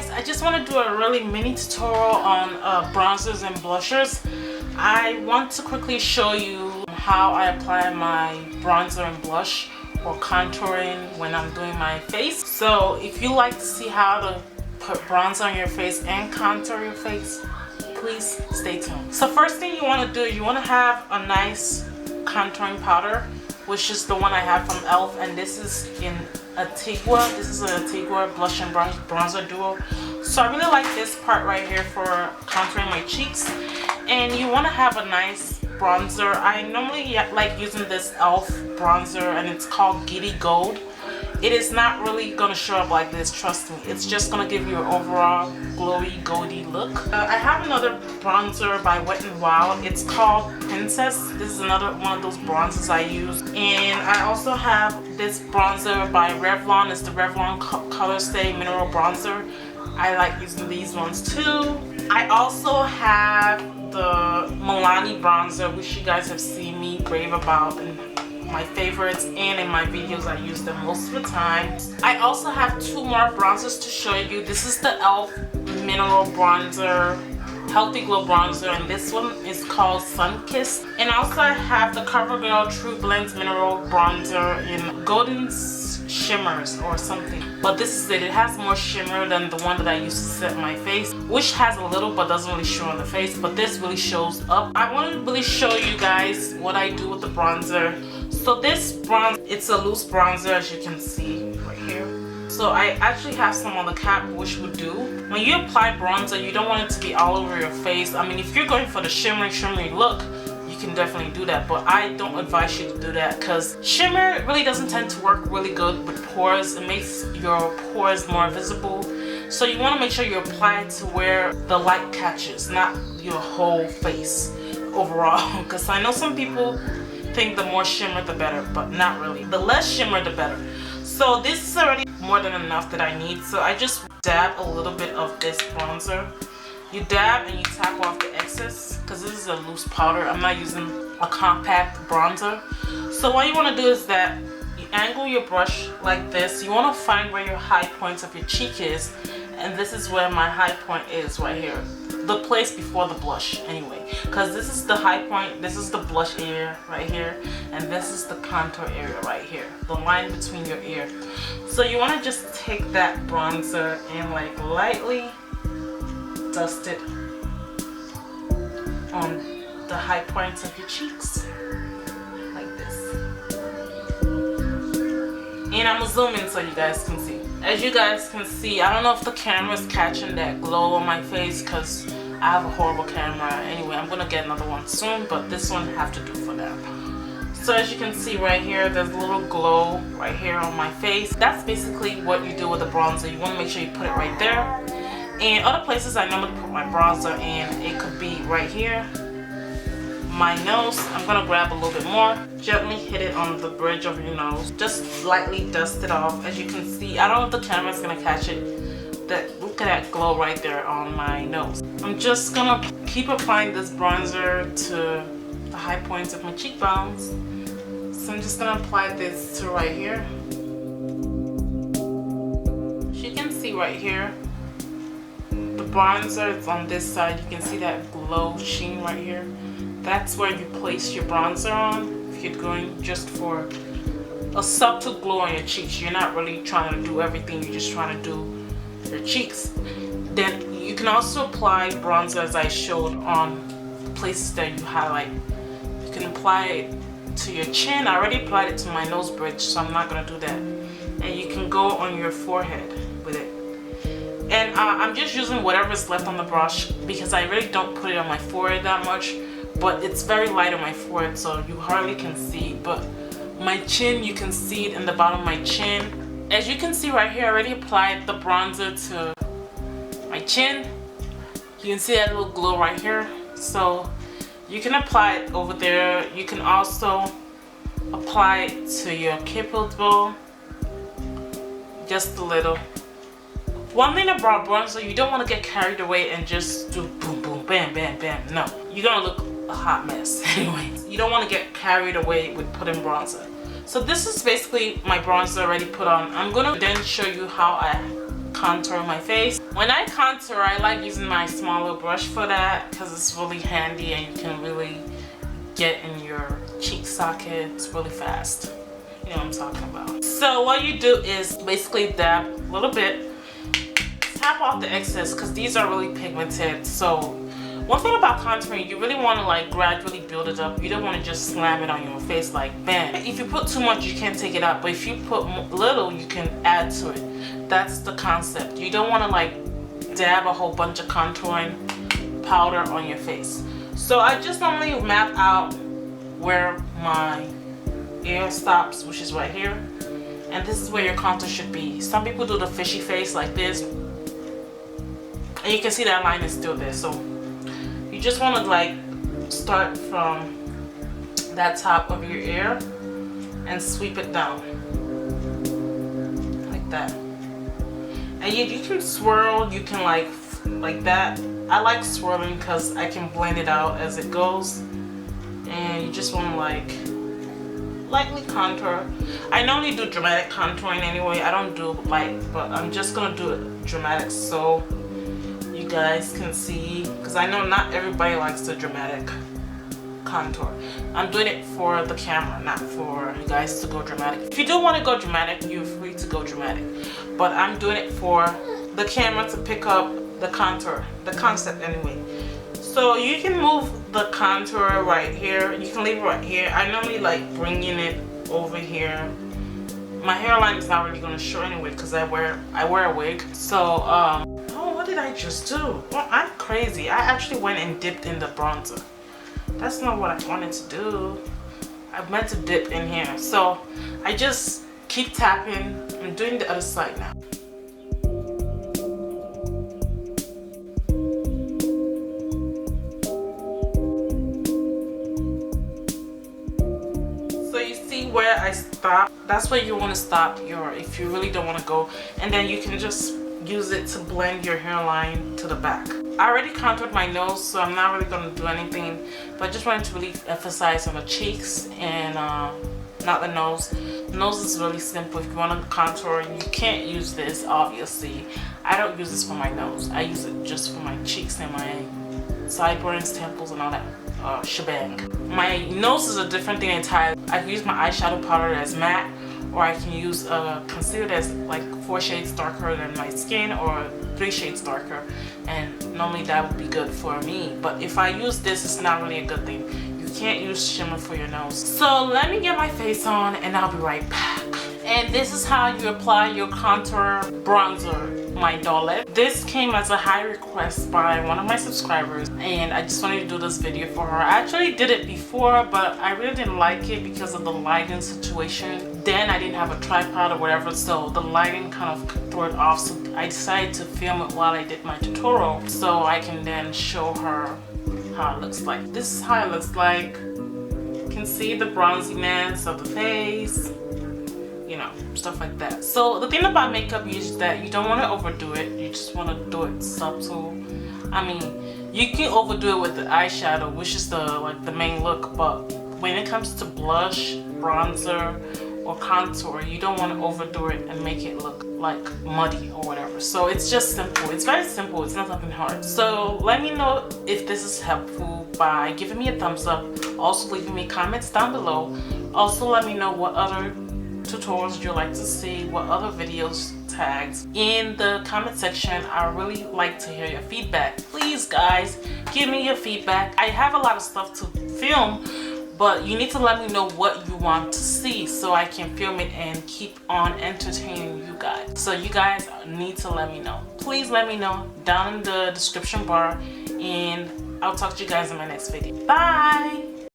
guys, I just want to do a really mini tutorial on bronzers and blushers. I want to quickly show you how I apply my bronzer and blush or contouring when I'm doing my face. So if you like to see how to put bronzer on your face and contour your face, please stay tuned. So first thing you want to do, you want to have a nice contouring powder, which is the one I have from e.l.f. and this is in Antigua. This is an Antigua blush and bronzer duo. So I really like this part right here for contouring my cheeks. And you want to have a nice bronzer. I normally like using this e.l.f. bronzer and it's called Giddy Gold. It is not really going to show up like this, trust me. It's just going to give you an overall glowy, goldy look. I have another bronzer by Wet n Wild. It's called Princess. This is another one of those bronzers I use. And I also have this bronzer by Revlon. It's the Revlon Color Stay Mineral Bronzer. I like using these ones too. I also have the Milani bronzer, which you guys have seen me rave about in my favorites, and in my videos I use them most of the time. I also have two more bronzers to show you. This is the e.l.f. Mineral Bronzer Healthy Glow Bronzer, and this one is called Sun Kiss. And also I have the Covergirl True Blends Mineral Bronzer in Golden Shimmers or something. But this is it. It has more shimmer than the one that I used to set my face, which has a little but doesn't really show on the face, but this really shows up. I want to really show you guys what I do with the bronzer. So this bronzer, it's a loose bronzer, as you can see right here. So I actually have some on the cap, which would do. When you apply bronzer, you don't want it to be all over your face. I mean, if you're going for the shimmery look, you can definitely do that, but I don't advise you to do that because shimmer really doesn't tend to work really good with pores. It makes your pores more visible. So you want to make sure you apply it to where the light catches, not your whole face overall. Because I know some people think the more shimmer the better, but not really. The less shimmer the better. So this is already more than enough that I need. So I just dab a little bit of this bronzer. You dab and you tap off the excess because this is a loose powder. I'm not using a compact bronzer. So what you want to do is that you angle your brush like this. You want to find where your high points of your cheek is, and this is where my high point is right here. The place before the blush anyway, because this is the high point, this is the blush area right here, and this is the contour area right here, the line between your ear. So you want to just take that bronzer and like lightly dust it on the high points of your cheeks like this. And I'm gonna zoom in so you guys can see. As you guys can see, I don't know if the camera's catching that glow on my face because I have a horrible camera. Anyway, I'm gonna get another one soon, but this one have to do for now. So as you can see right here, there's a little glow right here on my face. That's basically what you do with the bronzer. You want to make sure you put it right there. And other places I normally put my bronzer in, it could be right here, my nose. I'm gonna grab a little bit more, gently hit it on the bridge of your nose, just lightly dust it off. As you can see, I don't know if the camera's gonna catch it. Look at that glow right there on my nose. I'm just gonna keep applying this bronzer to the high points of my cheekbones. So I'm just gonna apply this to right here. As you can see right here, the bronzer is on this side. You can see that glow sheen right here. That's where you place your bronzer on. If you're going just for a subtle glow on your cheeks, you're not really trying to do everything, you're just trying to do your cheeks. Then you can also apply bronzer as I showed on the places that you highlight. You can apply it to your chin. I already applied it to my nose bridge, so I'm not going to do that. And you can go on your forehead with it. And I'm just using whatever's left on the brush because I really don't put it on my forehead that much, but it's very light on my forehead so you hardly can see. But my chin, you can see it in the bottom of my chin. As you can see right here, I already applied the bronzer to my chin. You can see that little glow right here. So you can apply it over there. You can also apply it to your cupid's bow, just a little. One thing about bronzer, you don't want to get carried away and just do boom, boom, bam, bam, bam. No, you're gonna look a hot mess anyway. You don't want to get carried away with putting bronzer. So this is basically my bronzer already put on. I'm gonna then show you how I contour my face. When I contour, I like using my smaller brush for that because it's really handy and you can really get in your cheek sockets really fast. You know what I'm talking about. So what you do is basically dab a little bit, tap off the excess because these are really pigmented. So one thing about contouring, you really want to like gradually build it up. You don't want to just slam it on your face like bam. If you put too much, you can't take it out, but if you put little, you can add to it. That's the concept. You don't want to like dab a whole bunch of contouring powder on your face. So I just normally map out where my ear stops, which is right here, and this is where your contour should be. Some people do the fishy face like this, and you can see that line is still there. So you just want to like start from that top of your ear and sweep it down like that. And you can swirl, you can like that. I like swirling because I can blend it out as it goes. And you just want to like lightly contour. I normally do dramatic contouring anyway. I don't do light, but I'm just gonna do it dramatic so you guys can see, because I know not everybody likes the dramatic contour. I'm doing it for the camera, not for you guys to go dramatic. If you do want to go dramatic, you're free to go dramatic, but I'm doing it for the camera to pick up the contour, the concept anyway. So you can move the contour right here, you can leave it right here. I normally like bringing it over here. My hairline is not really going to show anyway because I wear a wig. So oh, what did I just do? Well, I'm crazy. I actually went and dipped in the bronzer. That's not what I wanted to do. I meant to dip in here. So I just keep tapping. I'm doing the other side now. So you see where I stop? That's where you want to stop if you really don't want to go. And then you can just use it to blend your hairline to the back. I already contoured my nose, so I'm not really going to do anything, but I just wanted to really emphasize on the cheeks and not the nose. The nose is really simple. If you want to contour, you can't use this, obviously. I don't use this for my nose. I use it just for my cheeks and my sideburns, temples, and all that shebang. My nose is a different thing entirely. I can use my eyeshadow powder as matte, or I can use a concealer that's like 4 shades darker than my skin or 3 shades darker, and normally that would be good for me. But if I use this, it's not really a good thing. You can't use shimmer for your nose. So let me get my face on and I'll be right back. And this is how you apply your contour bronzer, my dollette. This came as a high request by one of my subscribers, and I just wanted to do this video for her. I actually did it before, but I really didn't like it because of the lighting situation. Then I didn't have a tripod or whatever, so the lighting kind of threw it off. So I decided to film it while I did my tutorial so I can then show her how it looks like. This is how it looks like. You can see the bronziness of the face, you know, stuff like that. So the thing about makeup is that you don't want to overdo it. You just want to do it subtle. I mean, you can overdo it with the eyeshadow, which is the main look, but when it comes to blush, bronzer, or contour, you don't want to overdo it and make it look like muddy or whatever. So it's just simple. It's very simple. It's not something hard. So let me know if this is helpful by giving me a thumbs up. Also leaving me comments down below. Also let me know what other tutorials you'd like to see, what other videos tags in the comment section. I really like to hear your feedback. Please guys, give me your feedback. I have a lot of stuff to film, but you need to let me know what you want to see so I can film it and keep on entertaining you guys. So you guys need to let me know. Please let me know down in the description bar, and I'll talk to you guys in my next video. Bye!